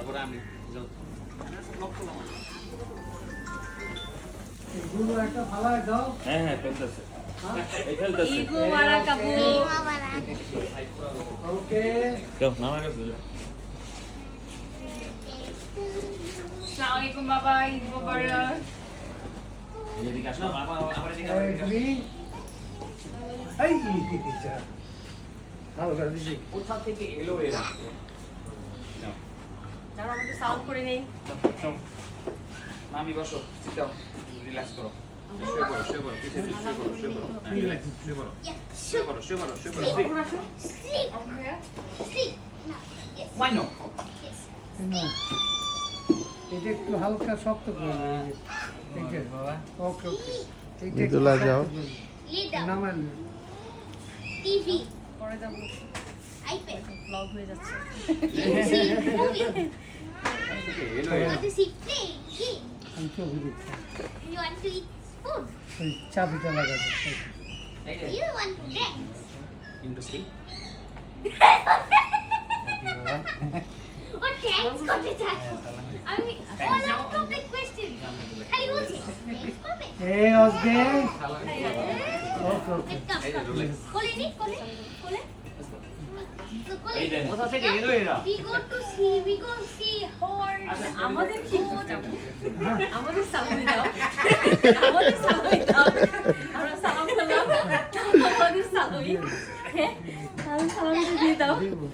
তারপরে আমি এগুলো একটা ফালা দাও। হ্যাঁ হ্যাঁ ফেলতেছে এই ফেলতেছে ইগো মারা কাবু ওকে কেউ নামা গেছে আসসালামু আলাইকুম বাবা ঈদ মোবারক এদিকে আসো আমার এদিকে আমার এদিকে তুমি এই টিচার ভালো করে দিছি। কোথা থেকে এলো এরা যারা আমাদের সাউন্ড করে নেই মামি বসো সিট দাও রিল্যাক্স করো শুয়ে পড়ো শুয়ে পড়ো পিছে শুয়ে পড়ো শুয়ে পড়ো রিল্যাক্স শুয়ে পড়ো শুয়ে পড়ো শুয়ে পড়ো শুয়ে পড়ো Sleep. Sleep. No. Yes. Why no? Yes. না, এটা একটু হালকা শক্ত করে বাবা ওকে ওকে মৃদুলা যাও। Lay down. নামান TV. পরে যাবো iPad. ব্লগ হয়ে যাচ্ছে See movie. এলো You এরা want to see play game. আমি ছবি দেখছি You want to eat food. ওই চাবিটা লাগাবো এই যে You want to dance. Industry What dance করতে চাস? আমি all out of the question. খালি বলছি dance করবে? এই অজগে ওকে ওকে এই যে রিল্যাক্স কোলে নি কোলে কোলে So, কোলে এই যে কোথা থেকে এলো এরা we go see horse. আমাদের কি যাবো আমাদের সালামি দাও আমাদের সালামি দাও আমরা সালাম করলাম আমাদের সালামি হ্যাঁ সালামি দিয়ে দাও